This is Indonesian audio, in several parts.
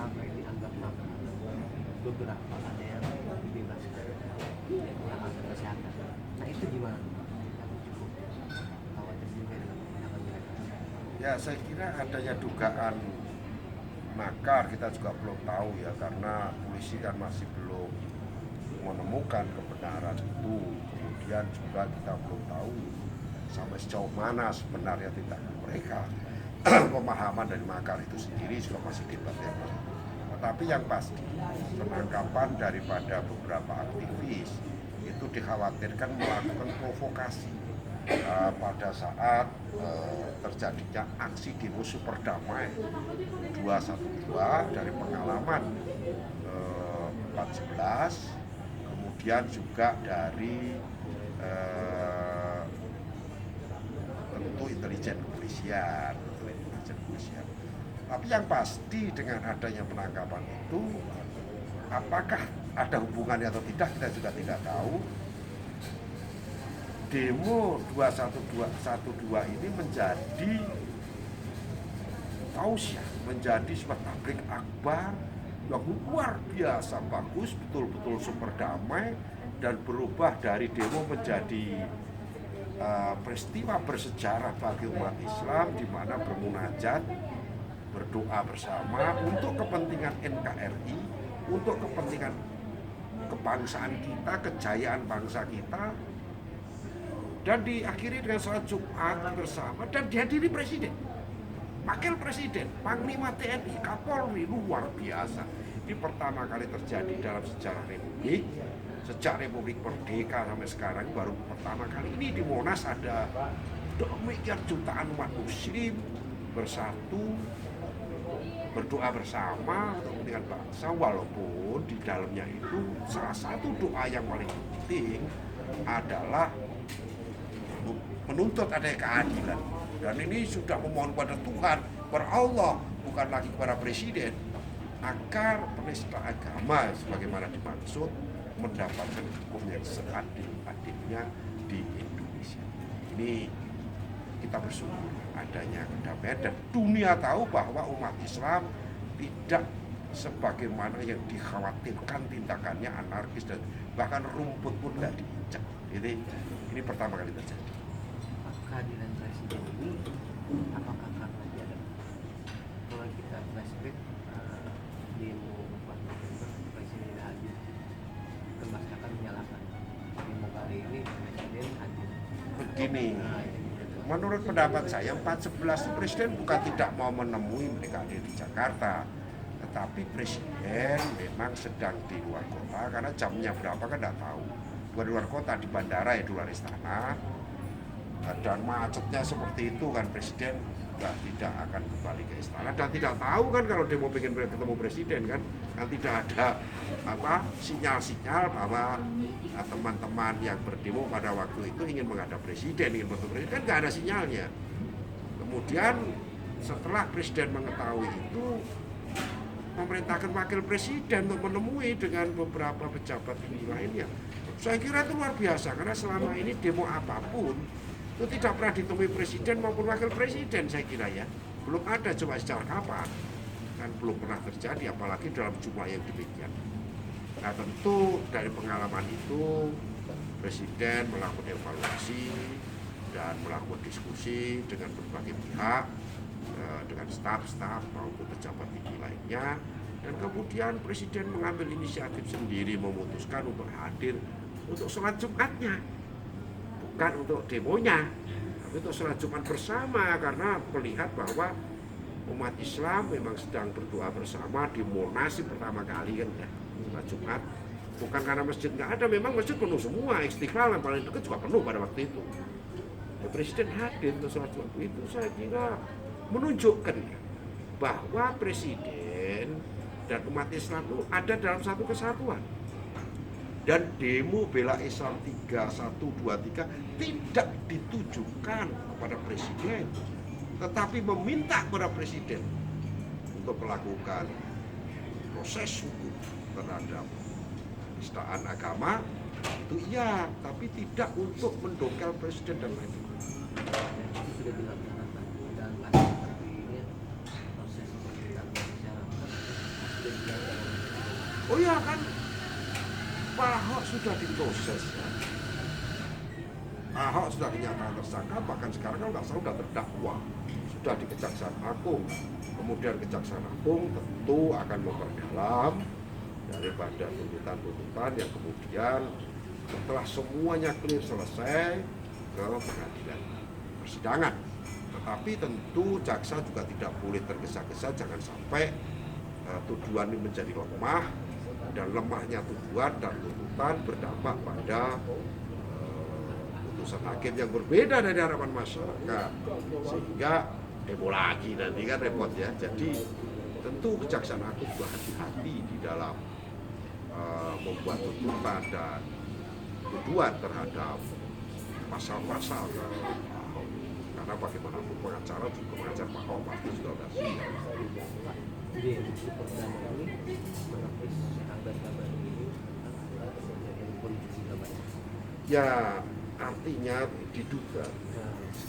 selama ini anggaplah beberapa ada yang dibebaskan kurang alat kesehatan. Nah itu gimana? Aku cukup khawatir juga dengan tindakan mereka. Ya, saya kira adanya dugaan makar kita juga belum tahu ya, karena polisi kan masih belum menemukan kebenaran itu. Kemudian juga kita belum tahu sampai sejauh mana sebenarnya tindakan mereka. Pemahaman dari makar itu sendiri juga masih debatable. Tetapi yang pasti penangkapan daripada beberapa aktivis itu dikhawatirkan melakukan provokasi pada saat terjadinya aksi demo super damai 212 dari pengalaman 14, kemudian juga dari tentu intelijen kepolisian. Tapi yang pasti dengan adanya penangkapan itu, apakah ada hubungannya atau tidak kita juga tidak tahu. Demo 212 ini menjadi tausiah, menjadi sebuah tablik akbar yang luar biasa bagus, betul-betul super damai, dan berubah dari demo menjadi peristiwa bersejarah bagi umat Islam, di mana bermunajat, berdoa bersama untuk kepentingan NKRI, untuk kepentingan kebangsaan kita, kejayaan bangsa kita, dan diakhiri dengan sholat Jumat bersama dan dihadiri Presiden, Wakil Presiden, Panglima TNI, Kapolri, luar biasa. Ini pertama kali terjadi dalam sejarah Republik. Sejak Republik Merdeka sampai sekarang baru pertama kali ini di Monas ada demikian jutaan umat muslim bersatu, berdoa bersama untuk kepentingan bangsa, walaupun di dalamnya itu salah satu doa yang paling penting adalah menuntut adanya keadilan. Dan ini sudah memohon kepada Tuhan, kepada Allah, bukan lagi kepada Presiden, agar penista agama sebagaimana dimaksud mendapatkan hukum yang seadil-adilnya di Indonesia. Ini kita bersyukur adanya kedamaian, dan dunia tahu bahwa umat Islam tidak sebagaimana yang dikhawatirkan tindakannya anarkis, dan bahkan rumput pun tidak diinjak. Ini pertama kali terjadi. Kehadiran Presiden ini apakah karena dia ada, kalau kita flashback demo 4 November Presiden hadir, kan masyarakat menyalahkan demo kali ini Presiden hadir. Begini, menurut pendapat saya 4/11 itu Presiden bukan tidak mau menemui mereka di Jakarta, tetapi Presiden memang sedang di luar kota, karena jamnya berapa kan tidak tahu. Bukan di luar kota, di bandara ya, di luar istana, dan macetnya seperti itu kan, Presiden tidak akan kembali ke istana, dan tidak tahu kan kalau demo pengen ketemu Presiden kan tidak ada sinyal-sinyal bahwa teman-teman yang berdemo pada waktu itu ingin menghadap Presiden, ingin bertemu Presiden, kan nggak ada sinyalnya. Kemudian setelah Presiden mengetahui itu, memerintahkan Wakil Presiden untuk menemui dengan beberapa pejabat tinggi lainnya. Saya kira itu luar biasa, karena selama ini demo apapun itu tidak pernah ditemui Presiden maupun Wakil Presiden, saya kira ya. Belum ada, coba sejak kapan, kan belum pernah terjadi, apalagi dalam jumlah yang demikian. Nah tentu dari pengalaman itu Presiden melakukan evaluasi dan melakukan diskusi dengan berbagai pihak, dengan staf-staf maupun pejabat tinggi lainnya, dan kemudian Presiden mengambil inisiatif sendiri memutuskan untuk hadir untuk sholat Jumatnya, bukan untuk demonya, tapi untuk sholat Jumat bersama, karena melihat bahwa umat Islam memang sedang berdoa bersama di Monas pertama kali kan ya, sholat Jumat. Bukan karena masjid nggak ada, memang masjid penuh semua, Istiqlal yang paling dekat juga penuh pada waktu itu. Ya, Presiden hadir untuk sholat Jumat itu saya kira menunjukkan bahwa Presiden dan umat Islam itu ada dalam satu kesatuan. Dan demo bela Islam 3123 tidak ditujukan kepada Presiden, tetapi meminta kepada Presiden untuk melakukan proses hukum terhadap penistaan agama, itu iya, tapi tidak untuk mendongkel Presiden dan lain-lain. Itu sudah dilakukan dan seperti ini proses pemerintahan masyarakat Oh ya kan, Pak Ahok sudah diproses ya. Ahok sudah dinyatakan tersangka, bahkan sekarang kan nggak salah sudah terdakwa, sudah di Kejaksaan Agung. Kemudian Kejaksaan Agung tentu akan memperdalam daripada tuntutan-tuntutan yang kemudian setelah semuanya clear selesai ke pengadilan persidangan. Tetapi tentu jaksa juga tidak boleh tergesa-gesa, jangan sampai tuduhan ini menjadi lemah, dan lemahnya tuduhan dan tuntutan berdampak pada putusan hakim yang berbeda dari harapan masyarakat, sehingga heboh lagi nanti kan repot ya. Jadi tentu Kejaksaan Agung juga hati-hati di dalam membuat tuntutan dan tuduhan terhadap pasal-pasal karena bagaimanapun pengacara juga mengajar Pak Ahok pasti sudah siap. Jadi pertama kali menepis kabar-kabar ini terjadi politik banyak. Ya artinya diduga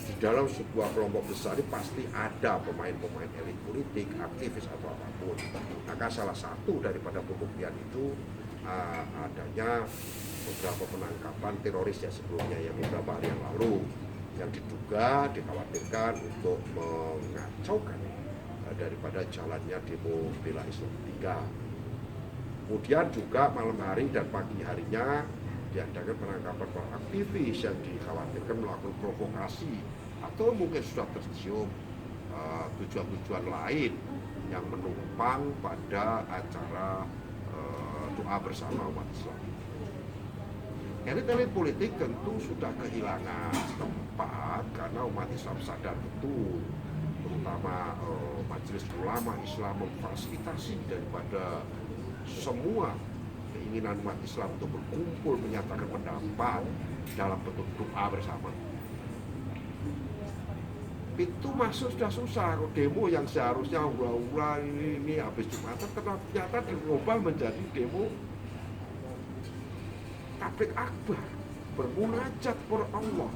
di dalam sebuah kelompok besar ini pasti ada pemain-pemain elit politik, aktivis atau apapun. Maka salah satu daripada pembuktian itu adanya beberapa penangkapan teroris ya sebelumnya yang beberapa hari yang lalu yang diduga dikhawatirkan untuk mengacaukan daripada jalannya demo bela Islam 3. Kemudian juga malam hari dan pagi harinya diadakan penangkapan para aktivis yang dikhawatirkan melakukan provokasi atau mungkin sudah tercium tujuan-tujuan lain yang menumpang pada acara doa bersama umat Islam. Elit-elit politik tentu sudah kehilangan tempat karena umat Islam sadar betul, terutama Majelis Ulama Islam memfasilitasi daripada semua keinginan umat Islam untuk berkumpul menyatakan pendapat dalam bentuk doa bersama. Itu masuk sudah susah. Demo yang seharusnya ura-ura ini habis Jumatan ternyata dirubah menjadi demo tablik akbar, bermunajat kepada Allah,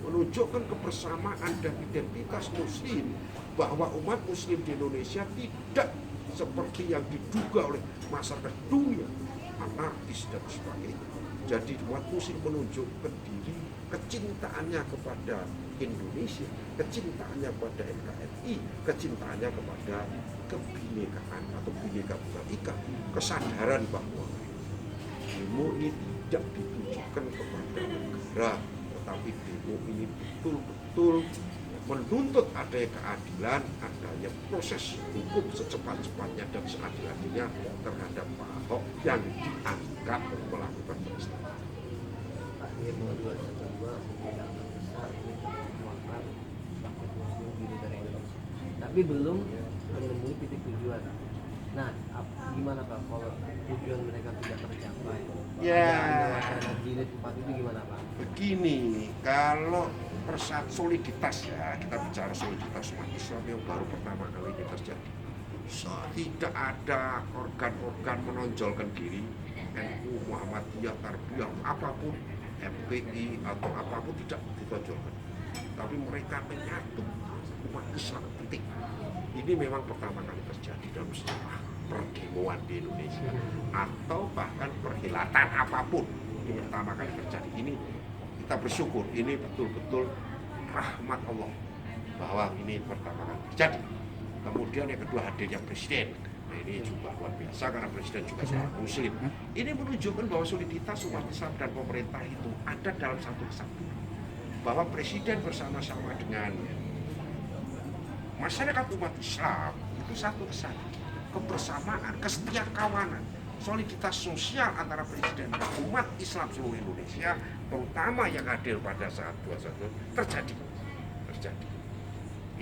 menunjukkan kebersamaan dan identitas muslim, bahwa umat muslim di Indonesia tidak seperti yang diduga oleh masyarakat dunia, anarkis dan sebagainya. Jadi umat muslim menunjukkan diri kecintaannya kepada Indonesia, kecintaannya pada NKRI, kecintaannya kepada kebinekaan atau Bhinneka Tunggal Ika, kesadaran bahwa demo ini tidak ditujukan kepada negara, tetapi demo ini betul-betul menuntut adanya keadilan, adanya proses hukum secepat-cepatnya dan seadil-adilnya terhadap Pak Ahok yang dianggap melakukan peristiwa. Demo 212 tidak besar ini merupakan rakyat muslim di negara Indonesia, tapi belum menemui titik tujuan. Nah, gimana Pak kalau tujuan mereka tidak tercapai? Ya, wacana jilid 4 itu gimana Pak? Begini, kalau soliditas ya, kita bicara soliditas umat Islam yang baru pertama kali ini terjadi. Tidak ada organ-organ menonjolkan diri, NU, Muhammadiyah, Tarbiyah, apapun, MPI atau apapun tidak ditonjolkan. Tapi mereka menyatu umat Islam penting. Ini memang pertama kali terjadi dalam sejarah perdemuan di Indonesia atau bahkan perhelatan apapun. Ini pertama kali terjadi. Ini kita bersyukur, ini betul-betul rahmat Allah bahwa ini pertama kali terjadi. Kemudian yang kedua hadirnya presiden. Nah ini juga luar biasa karena presiden juga seorang muslim. Ini menunjukkan bahwa soliditas umat Islam dan pemerintah itu ada dalam satu kesatuan. Bahwa presiden bersama-sama dengan masyarakat umat Islam itu satu kesatuan, kebersamaan, kesetiakawanan, soliditas sosial antara presiden dan umat Islam seluruh Indonesia, terutama yang hadir pada saat 21 terjadi.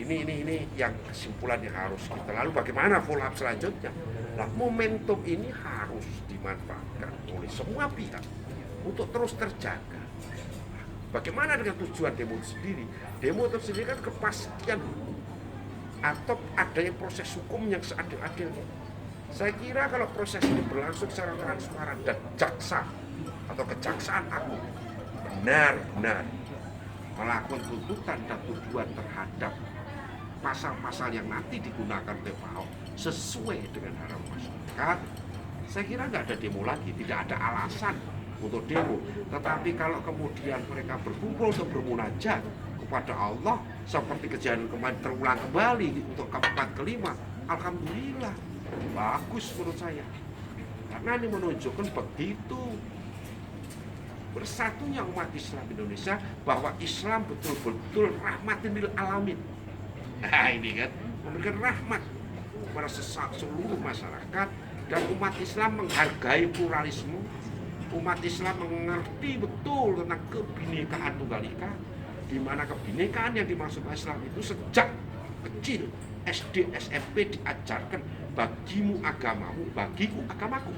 Ini yang kesimpulan yang harus kita lalu. Bagaimana follow up selanjutnya? Nah, momentum ini harus dimanfaatkan oleh semua pihak untuk terus terjaga. Bagaimana dengan tujuan demo itu sendiri? Demo itu sendiri kan kepastian hukum atau adanya proses hukum yang seadil-adilnya. Saya kira kalau proses ini berlangsung secara transparan dan jaksa atau Kejaksaan Agung benar-benar melakukan tuntutan dan tuduhan terhadap pasal-pasal yang nanti digunakan oleh Pak Ahok sesuai dengan harapan masyarakat, saya kira nggak ada demo lagi, tidak ada alasan untuk demo. Tetapi kalau kemudian mereka berkumpul untuk bermunajat kepada Allah seperti kejadian kemarin terulang kembali untuk keempat kelima, alhamdulillah bagus menurut saya, karena ini menunjukkan begitu bersatunya umat Islam Indonesia, bahwa Islam betul-betul rahmatin lil alamin. Nah ini kan memberikan rahmat kepada seluruh masyarakat, dan umat Islam menghargai pluralisme. Umat Islam mengerti betul tentang kebinekaan tunggal ika, di mana kebinekaan yang dimaksud Islam itu sejak kecil SD SMP diajarkan, bagimu agamamu, bagiku agamaku.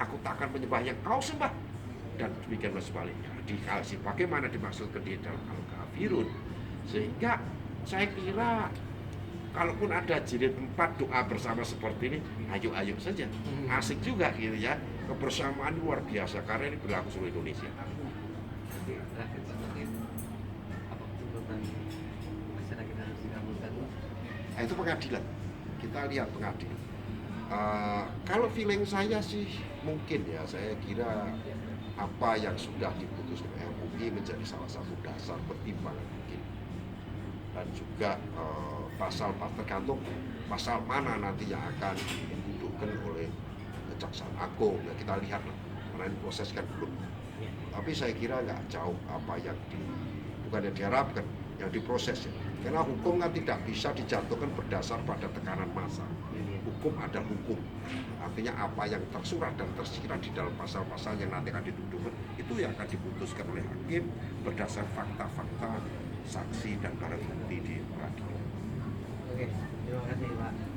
Aku tak akan menyembah yang kau sembah, dan demikianlah sebaliknya. Dikasih bagaimana dimaksudkan di dalam Al-Kafirun. Sehingga saya kira kalaupun ada jilid 4 doa bersama seperti ini, ayo saja, asik juga gitu ya. Kebersamaan luar biasa karena ini berlaku seluruh Indonesia. Oke, terakhir Pak Taufik, apa tuntutan masyarakat harus dikabulkan? Nah, itu pengadilan. Kita lihat pengadilan. Kalau feeling saya sih mungkin ya, saya kira apa yang sudah diputuskan MUI menjadi salah satu dasar pertimbangan mungkin. Dan juga pasal tergantung pasal mana nanti yang akan didudukkan oleh Kejaksaan Agung, ya kita lihat lah, karena ini proses kan belum. Tapi saya kira nggak jauh apa yang bukan yang diharapkan, yang diproses ya. Karena hukum kan tidak bisa dijatuhkan berdasar pada tekanan massa. Hukum ada hukum, artinya apa yang tersurat dan tersirat di dalam pasal-pasal yang nanti akan didudukkan, itu yang akan diputuskan oleh hakim berdasar fakta-fakta, saksi dan barang bukti di pengadilan. Oke, terima kasih Pak.